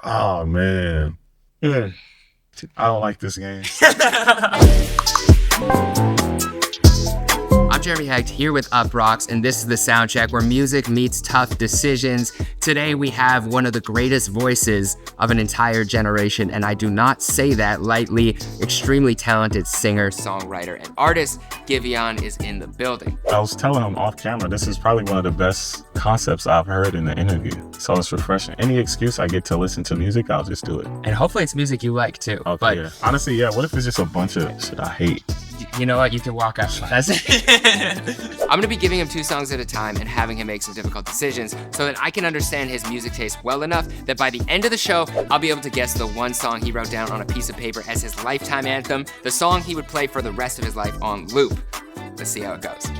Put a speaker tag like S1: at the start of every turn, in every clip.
S1: Oh man. I don't like this game.
S2: I'm Jeremy Hecht here with UPROXX, and this is the sound check where music meets tough decisions. Today we have one of the greatest voices of an entire generation, and I do not say that lightly. Extremely talented singer, songwriter, and artist, Giveon is in the building.
S1: I was telling him off camera, this is probably one of the best concepts I've heard in the interview. So it's refreshing. Any excuse I get to listen to music, I'll just do it.
S2: And hopefully it's music you like too.
S1: Okay,
S2: but
S1: yeah. Honestly, yeah, what if it's just a bunch of shit I hate?
S2: You know what? You can walk out. That's it. I'm gonna be giving him 2 songs at a time and having him make some difficult decisions so that I can understand his music taste well enough that by the end of the show, I'll be able to guess the one song he wrote down on a piece of paper as his lifetime anthem, the song he would play for the rest of his life on loop. Let's see how it goes.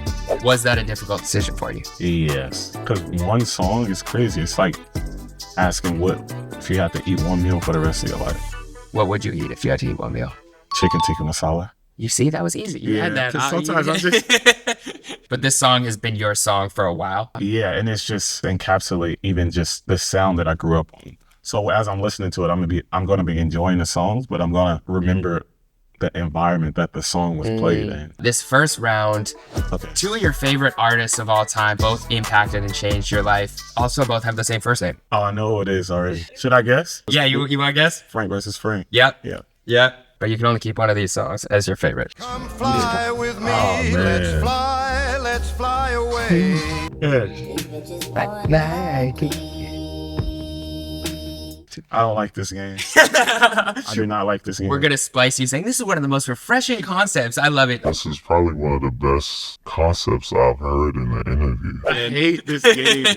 S2: Was that a difficult decision for you?
S1: Yes, because one song is crazy. It's like asking what if you had to eat one meal for the rest of your life.
S2: What would you eat if you had to eat one meal?
S1: Chicken tikka masala.
S2: You see, that was easy. You had that.
S1: Sometimes I'm just...
S2: But this song has been your song for a while.
S1: Yeah, and it's just encapsulate even just the sound that I grew up on. So as I'm listening to it, I'm gonna be enjoying the songs, but I'm gonna remember the environment that the song was played in.
S2: This first round, 2 of your favorite artists of all time, both impacted and changed your life. Also, both have the same first name.
S1: Oh, I know what it is already. Should I guess?
S2: Yeah, you want to guess?
S1: Frank versus Frank.
S2: Yep.
S1: Yeah.
S2: But you can only keep one of these songs as your favorite.
S3: Come fly with me,
S1: Oh, man.
S3: let's fly away.
S1: I don't like this game. I do not like this game.
S2: We're going to splice you saying, this is one of the most refreshing concepts. I love it.
S4: This is probably one of the best concepts I've heard in the interview.
S1: I hate this game.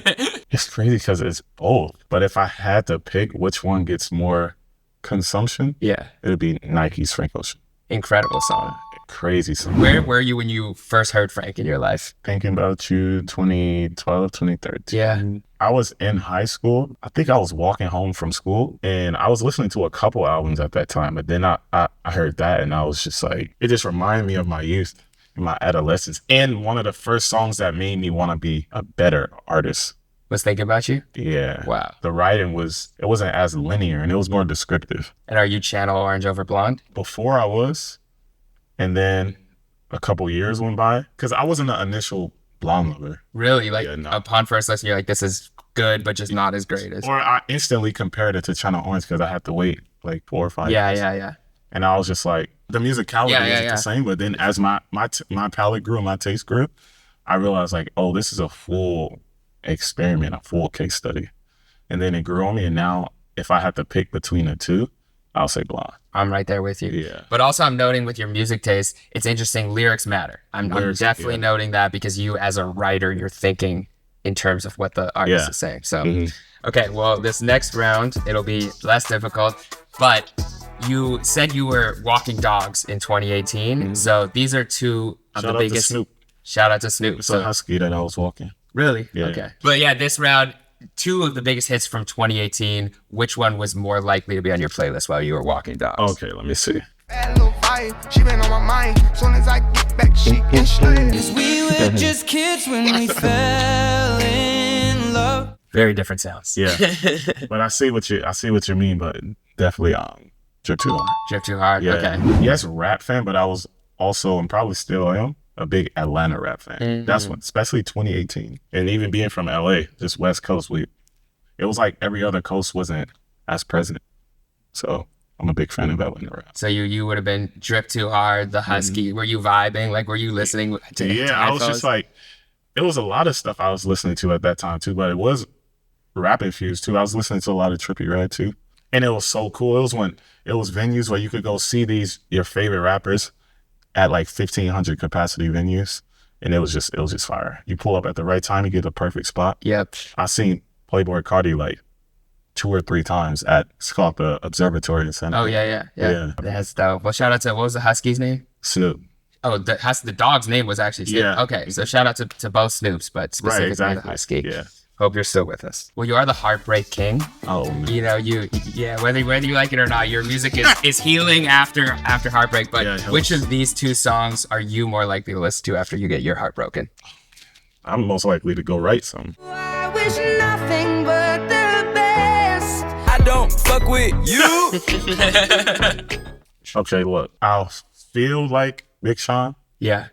S1: It's crazy because it's both. But if I had to pick which one gets more consumption,
S2: Yeah.
S1: it would be Nike's Frank Ocean.
S2: Incredible song.
S1: Crazy song.
S2: Where were you when you first heard Frank in your life?
S1: Thinking About You, 2012, 2013.
S2: Yeah.
S1: I was in high school. I think I was walking home from school and I was listening to a couple albums at that time, but then I heard that and I was just like, it just reminded me of my youth and my adolescence. And one of the first songs that made me want to be a better artist.
S2: Was Thinking About You?
S1: Yeah.
S2: Wow.
S1: The writing it wasn't as linear and it was more descriptive.
S2: And are you Channel Orange over Blonde?
S1: Before I was, and then a couple years went by, because I wasn't the initial Blonde lover.
S2: Really? Like,
S1: Yeah, no.
S2: upon first listen, you're like, this is good, but just not as great as...
S1: Or I instantly compared it to Channel Orange because I had to wait like 4 or 5 years.
S2: Yeah.
S1: And I was just like, the musicality is the same, but then as my palette grew and my taste grew, I realized like, oh, this is a full experiment, a full case study. And then it grew on me, and now if I had to pick between the two, I'll say Blonde.
S2: I'm right there with you.
S1: Yeah.
S2: But also I'm noting with your music taste, it's interesting, lyrics matter. I'm definitely noting that because you as a writer, you're thinking in terms of what the artist is saying. So, okay, well, this next round, it'll be less difficult, but you said you were walking dogs in 2018. So these are 2 of the biggest.
S1: To Snoop.
S2: Shout out to Snoop.
S1: It's a husky that I was walking.
S2: Really?
S1: Yeah.
S2: Okay. But yeah, this round, 2 of the biggest hits from 2018. Which one was more likely to be on your playlist while you were walking dogs?
S1: Okay, let me see.
S3: Bad little vibe, she been on my mind. Soon as I get back, she can slay. 'Cause we were just kids when we fell in love.
S2: Very different sounds.
S1: Yeah. But I see what you mean, but definitely Drip Too Hard.
S2: Drip Too Hard?
S1: Yeah.
S2: Okay.
S1: Yes, rap fan, but I was also, and probably still am, a big Atlanta rap fan. That's when, especially 2018. And even being from LA, just West Coast, it was like every other coast wasn't as present. So I'm a big fan of Atlanta rap.
S2: So you would have been Drip Too Hard, the Husky. Were you vibing? Like, were you listening to
S1: I was just like, it was a lot of stuff I was listening to at that time too, but it was rap infused too. I was listening to a lot of Trippie Redd too. And it was so cool. It was venues where you could go see your favorite rappers at like 1,500 capacity venues. And it was just fire. You pull up at the right time, you get the perfect spot.
S2: Yep.
S1: I seen Playboy Cardi like 2 or 3 times it's called the Observatory in Santa.
S2: Oh, yeah. That's dope. Well, shout out to, what was the Husky's name?
S1: Snoop.
S2: Oh, the dog's name was actually Snoop.
S1: Yeah.
S2: Okay, so shout out to both Snoops, but specifically the Husky.
S1: Yeah.
S2: Hope you're still with us. Well, you are the Heartbreak King.
S1: Oh, man.
S2: You know, whether you like it or not, your music is healing after heartbreak. But which of these 2 songs are you more likely to listen to after you get your heart broken?
S1: I'm most likely to go write some.
S3: I wish nothing but the best. I don't fuck with you.
S1: Okay, look, I'll feel like Big Sean,
S2: Yeah.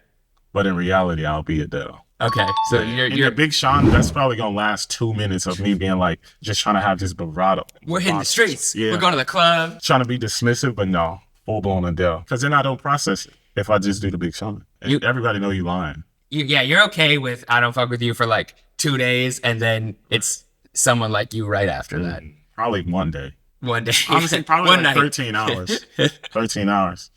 S1: but in reality, I'll be Adele.
S2: Okay, so
S1: You're Big Sean. That's probably gonna last 2 minutes of me being like, just trying to have this bravado.
S2: we're hitting the streets.
S1: Yeah.
S2: We're going to the club.
S1: Trying to be dismissive, but no, full blown Adele. Because then I don't process it if I just do the Big Sean. Everybody know you lying.
S2: You're okay with I don't fuck with you for like 2 days, and then it's someone like you right after that.
S1: Probably one day.
S2: One day.
S1: Honestly, probably
S2: one
S1: like
S2: night.
S1: 13 hours. 13 hours.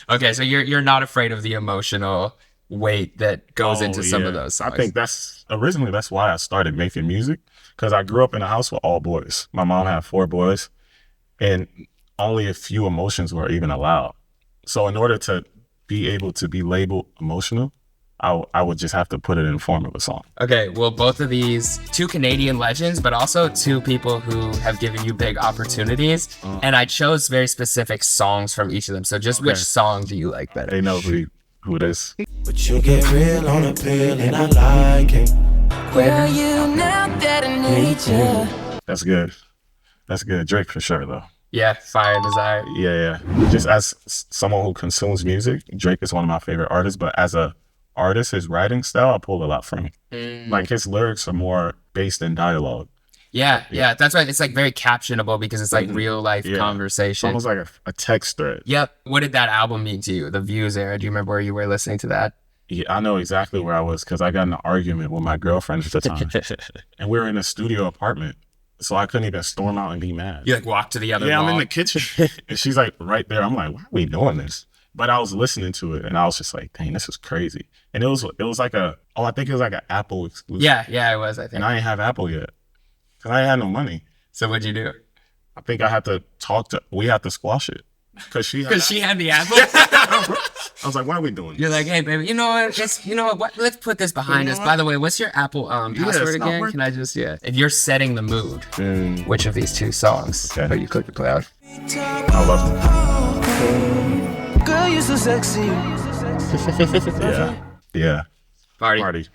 S2: Okay, so you're not afraid of the emotional weight that goes into some of those songs.
S1: I think that's why I started making music, because I grew up in a house with all boys. My mom had 4 boys, and only a few emotions were even allowed. So in order to be able to be labeled emotional, I would just have to put it in the form of a song.
S2: Okay, well, both of these, 2 Canadian legends, but also 2 people who have given you big opportunities. And I chose very specific songs from each of them. So just which song do you like better?
S1: They know who it is.
S3: But you get real on a pill and I like it. Where are you now that I need you?
S1: That's good. That's good. Drake for sure, though.
S2: Yeah, Fire and Desire.
S1: Yeah. Just as someone who consumes music, Drake is one of my favorite artists. But as a artist, his writing style, I pulled a lot from him. Like his lyrics are more based in dialogue.
S2: Yeah. That's right. It's like very captionable because it's like real life conversation.
S1: It's almost like a text thread.
S2: Yep. What did that album mean to you? The Views era. Do you remember where you were listening to that?
S1: Yeah, I know exactly where I was, because I got in an argument with my girlfriend at the time. And we were in a studio apartment, so I couldn't even storm out and be mad.
S2: You like walk to the other
S1: Yeah,
S2: wall.
S1: I'm in the kitchen. And she's like right there. I'm like, why are we doing this? But I was listening to it, and I was just like, dang, this is crazy. And it was like I think it was like an Apple exclusive.
S2: Yeah, it was, I think.
S1: And I ain't have Apple yet, because I ain't had no money.
S2: So what'd you do?
S1: I think I had to we had to squash it. Because she
S2: had the Apple?
S1: I was like, why are we doing this?
S2: You're like, hey, baby, you know what? Let's put this behind us. By the way, what's your Apple password again? Can I just, if you're setting the mood, which of these 2 songs are you clicking play out?
S1: I love it.
S3: Girl, you're so sexy.
S1: Yeah.
S2: Party.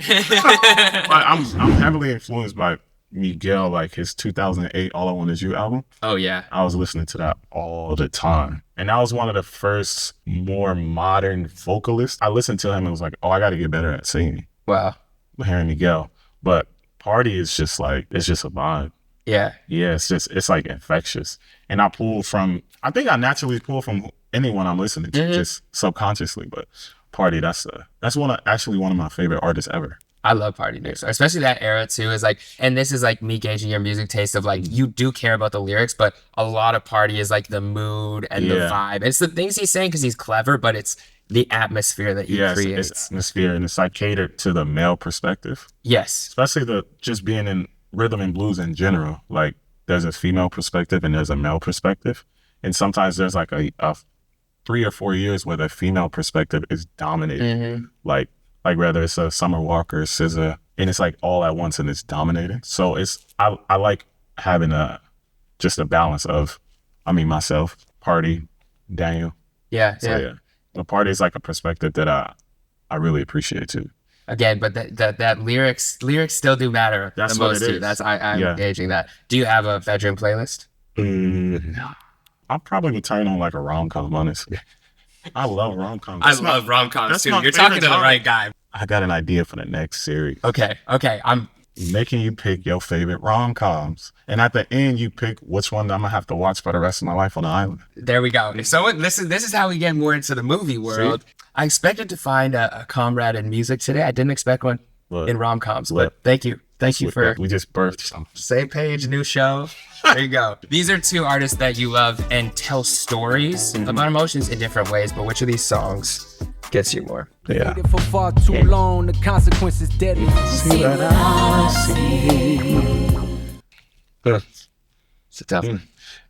S1: I'm heavily influenced by Migel, like his 2008 All I Want Is You album.
S2: Oh, yeah.
S1: I was listening to that all the time. And that was one of the first more modern vocalists. I listened to him and was like, oh, I got to get better at singing.
S2: Wow.
S1: Hearing Migel. But Party is just like, it's just a vibe.
S2: Yeah.
S1: Yeah, it's like infectious. And I think I naturally pull from anyone I'm listening to, just subconsciously. But Party, that's one of my favorite artists ever.
S2: I love PARTYNEXTDOOR, especially that era too. Is like, and this is like me gauging your music taste of like, you do care about the lyrics, but a lot of Party is like the mood and the vibe. It's the things he's saying because he's clever, but it's the atmosphere that he creates.
S1: It's atmosphere, and it's like catered to the male perspective.
S2: Yes,
S1: especially just being in rhythm and blues in general. Like there's a female perspective and there's a male perspective, and sometimes there's like a 3 or 4 years where the female perspective is dominating. Like whether it's a Summer Walker, SZA, and it's like all at once and it's dominating. So I like having just a balance of, myself, Party, Daniel.
S2: Yeah.
S1: The Party is like a perspective that I really appreciate too.
S2: Again, but that lyrics still do matter.
S1: That's
S2: the
S1: what
S2: most
S1: it
S2: to
S1: is.
S2: you. That's I'm gauging that. Do you have a bedroom playlist?
S1: I'll probably turn on like a rom-com, honestly. I love rom-coms.
S2: I love rom-coms too.
S1: my
S2: You're talking to the
S1: favorite
S2: right guy.
S1: I got an idea for the next series.
S2: Okay. I'm
S1: making you pick your favorite rom-coms, and at the end you pick which one I'm gonna have to watch for the rest of my life on the island.
S2: There we go. So this is how we get more into the movie world. See? I expected to find a comrade in music today. I didn't expect one in rom-coms, but thank you for
S1: we just birthed something.
S2: Same page, new show. There you go. These are 2 artists that you love and tell stories about emotions in different ways, but which of these songs gets you more?
S1: Yeah.
S5: For far too long, the consequences deadly.
S1: See what I see.
S2: It's a tough one.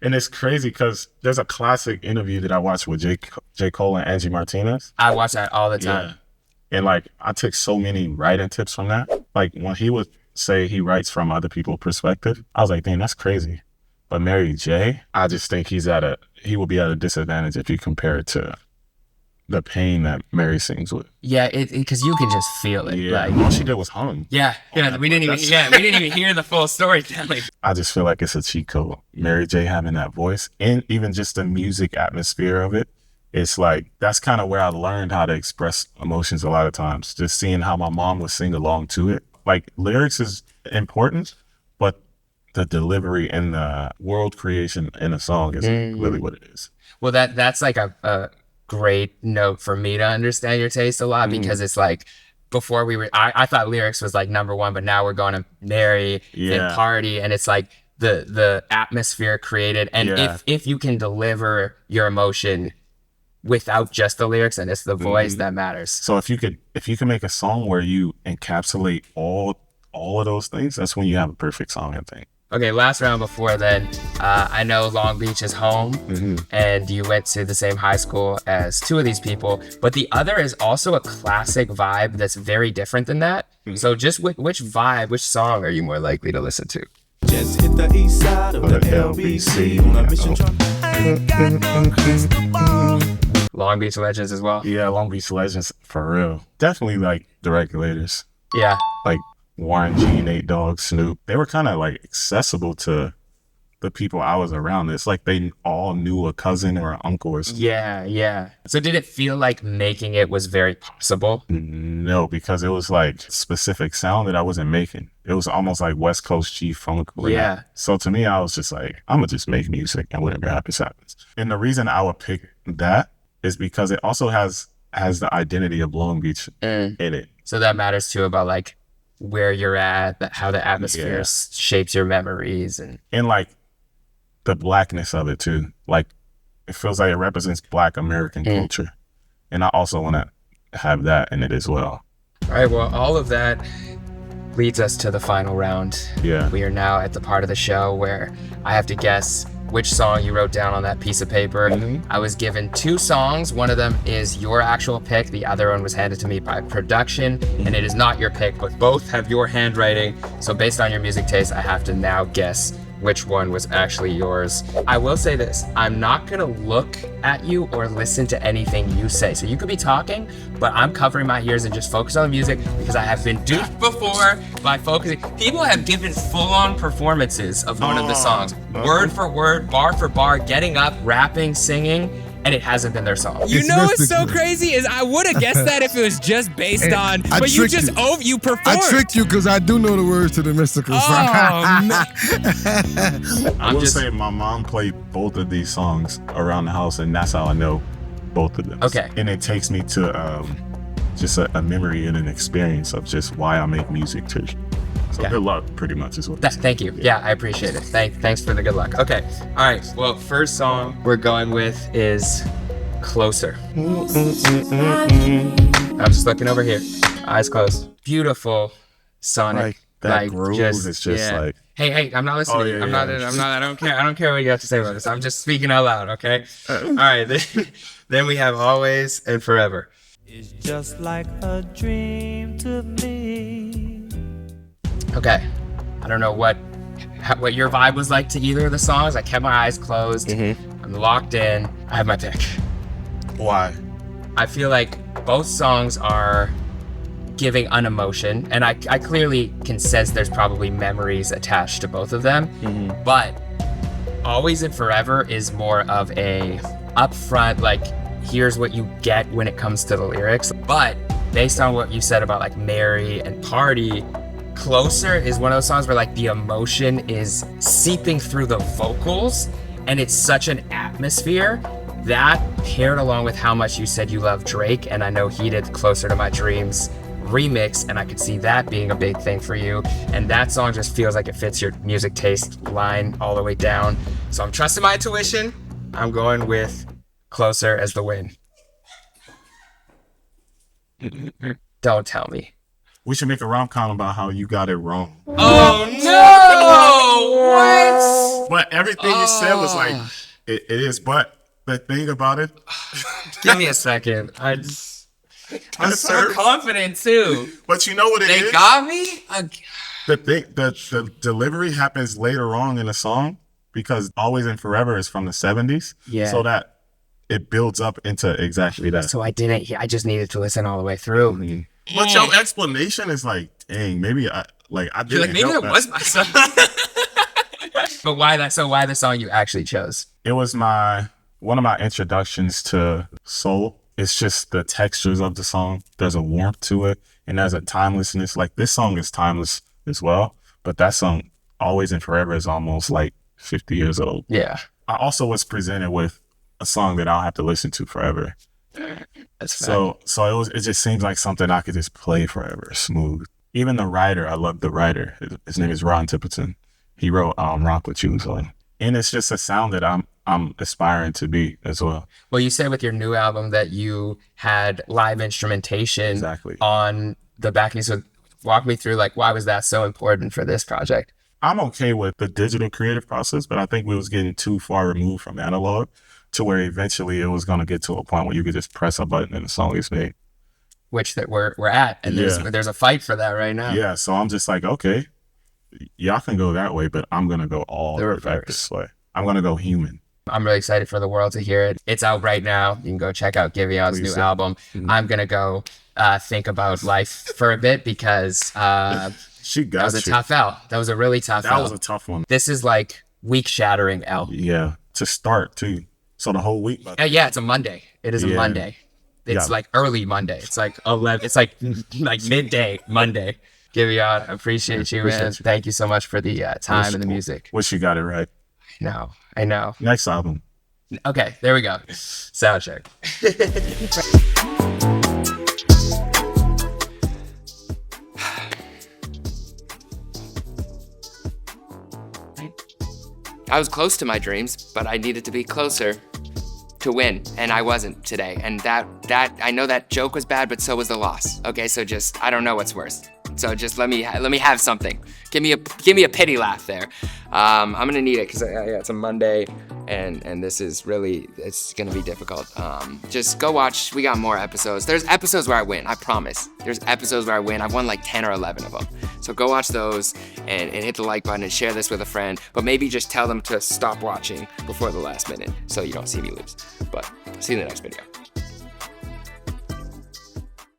S1: And it's crazy because there's a classic interview that I watched with J. Cole and Angie Martinez.
S2: I watch that all the time.
S1: Yeah. And like, I took so many writing tips from that. Like when he would say he writes from other people's perspective, I was like, dang, that's crazy. But Mary J, I just think he will be at a disadvantage if you compare it to the pain that Mary sings with.
S2: Yeah, because you can just feel it.
S1: Yeah,
S2: Like,
S1: all she did was hum.
S2: yeah, we didn't even hear the full storytelling.
S1: I just feel like it's a cheat code. Mary J having that voice and even just the music atmosphere of it. It's like, that's kind of where I learned how to express emotions a lot of times. Just seeing how my mom would sing along to it. Like, lyrics is important, but the delivery and the world creation in a song is really what it is.
S2: Well, that's like a great note for me to understand your taste a lot, because it's like, before I thought lyrics was like number one, but now we're going to Mary and Party, and it's like the atmosphere created. And if you can deliver your emotion without just the lyrics, and it's the voice that matters.
S1: So if you can make a song where you encapsulate all of those things, that's when you have a perfect song, I think.
S2: Okay, last round before then. I know Long Beach is home, and you went to the same high school as two of these people, but the other is also a classic vibe that's very different than that. So just which song are you more likely to listen to?
S3: Just hit the east side of the LBC on a mission truck. I ain't got no crystal ball.
S2: Long Beach Legends as well?
S1: Yeah, Long Beach Legends, for real. Definitely like the regulators.
S2: Yeah.
S1: Like Warren G, Nate Dogg, Snoop. They were kind of like accessible to the people I was around. It's like they all knew a cousin or an uncle or something.
S2: Yeah. So did it feel like making it was very possible?
S1: No, because it was like specific sound that I wasn't making. It was almost like West Coast G-Funk.
S2: Yeah.
S1: So to me, I was just like, I'm going to just make music and whatever happens, happens. And the reason I would pick that is because it also has the identity of Long Beach in it.
S2: So that matters too, about like where you're at, how the atmosphere shapes your memories. And
S1: like the blackness of it too. Like, it feels like it represents Black American culture. And I also want to have that in it as well.
S2: All right, well, all of that leads us to the final round.
S1: Yeah.
S2: We are now at the part of the show where I have to guess which song you wrote down on that piece of paper. I was given two songs. One of them is your actual pick. The other one was handed to me by production, and it is not your pick, but both have your handwriting. So based on your music taste, I have to now guess which one was actually yours. I will say this, I'm not gonna look at you or listen to anything you say. So you could be talking, but I'm covering my ears and just focus on the music, because I have been duped before by focusing. People have given full-on performances of one of the songs, word for word, bar for bar, getting up, rapping, singing, and it hasn't been their song.
S6: You know what's so crazy is I would have guessed that if it was just based on, but you just you performed.
S7: I tricked you because I do know the words to the mystical song.
S6: Oh, man.
S1: I will say my mom played both of these songs around the house, and that's how I know both of them.
S2: Okay.
S1: And it takes me to just a memory and an experience of just why I make music too. So good luck, pretty much, is what
S2: Thank you. Yeah, I appreciate it. Thanks for the good luck. Okay. All right. Well, first song we're going with is Closer. I'm just looking over here. Eyes closed. Beautiful sonic.
S1: Like that groove is just like.
S2: Hey, I'm not listening. I'm not. I don't care. I don't care what you have to say about this. I'm just speaking out loud. Okay. All right. Then we have Always and Forever.
S3: It's just like a dream to me.
S2: Okay, I don't know what your vibe was like to either of the songs. I kept my eyes closed. I'm locked in. I have my pick.
S1: Why?
S2: I feel like both songs are giving an emotion, and I clearly can sense there's probably memories attached to both of them. But Always and Forever is more of a upfront, like, here's what you get when it comes to the lyrics. But based on what you said about like Mary and Party, Closer is one of those songs where like the emotion is seeping through the vocals, and it's such an atmosphere that, paired along with how much you said you love Drake, and I know he did Closer to My Dreams remix, and I could see that being a big thing for you, and that song just feels like it fits your music taste line all the way down. So I'm trusting my intuition. I'm going with Closer as the win. Don't tell me.
S1: We should make a rom-com about how you got it wrong.
S2: Oh no! What?
S1: But everything you said was like, it is. But the thing about it,
S2: give me a second. I'm so confident too.
S1: But you know what it is?
S2: They got me.
S1: The delivery happens later on in the song, because Always and Forever is from the 70s.
S2: Yeah.
S1: So that it builds up into exactly that.
S2: So I just needed to listen all the way through.
S1: But your explanation is like, dang, maybe I didn't
S2: You're like, maybe
S1: help
S2: that was my song. But why the song you actually chose?
S1: It was one of my introductions to soul. It's just the textures of the song. There's a warmth to it, and there's a timelessness. Like, this song is timeless as well, but that song, Always and Forever, is almost like 50 years old.
S2: Yeah.
S1: I also was presented with a song that I'll have to listen to forever.
S2: That's
S1: so it just seems like something I could just play forever, smooth. Even the writer, I love the writer. His name is Ron Tipperton. He wrote Rock With You. So, and it's just a sound that I'm aspiring to be as well.
S2: Well, you said with your new album that you had live instrumentation on the backing. So walk me through, like, why was that so important for this project?
S1: I'm okay with the digital creative process, but I think we was getting too far removed from analog to where eventually it was going to get to a point where you could just press a button and the song is made.
S2: Which that we're at, and there's a fight for that right now.
S1: Yeah, so I'm just like, okay, y'all can go that way, but I'm going to go all the way back this way. I'm going to go human.
S2: I'm really excited for the world to hear it. It's out right now. You can go check out Giveon's new album. Mm-hmm. I'm going to go think about life for a bit because that was a tough L. That was a really tough L.
S1: That was a tough one.
S2: This is like week-shattering L.
S1: Yeah, to start too. So the whole week.
S2: Yeah, it's a Monday. It is a Monday. It's like early Monday. It's like 11. It's like midday Monday. Giveon, I appreciate you, man. Thank you so much for the time and the music.
S1: Wish you got it right.
S2: I know.
S1: Next album.
S2: Okay, there we go. Sound check. I was close to my dreams, but I needed to be closer to win, and I wasn't today. And that I know that joke was bad, but so was the loss. Okay, so just I don't know what's worse. So just let me have something. Give me a pity laugh there. I'm gonna need it because it's a Monday, and this is really, it's gonna be difficult. Just go watch. We got more episodes. There's episodes where I win. I promise. There's episodes where I win. I've won like 10 or 11 of them. So go watch those and hit the like button and share this with a friend. But maybe just tell them to stop watching before the last minute so you don't see me lose. But see you in the next video.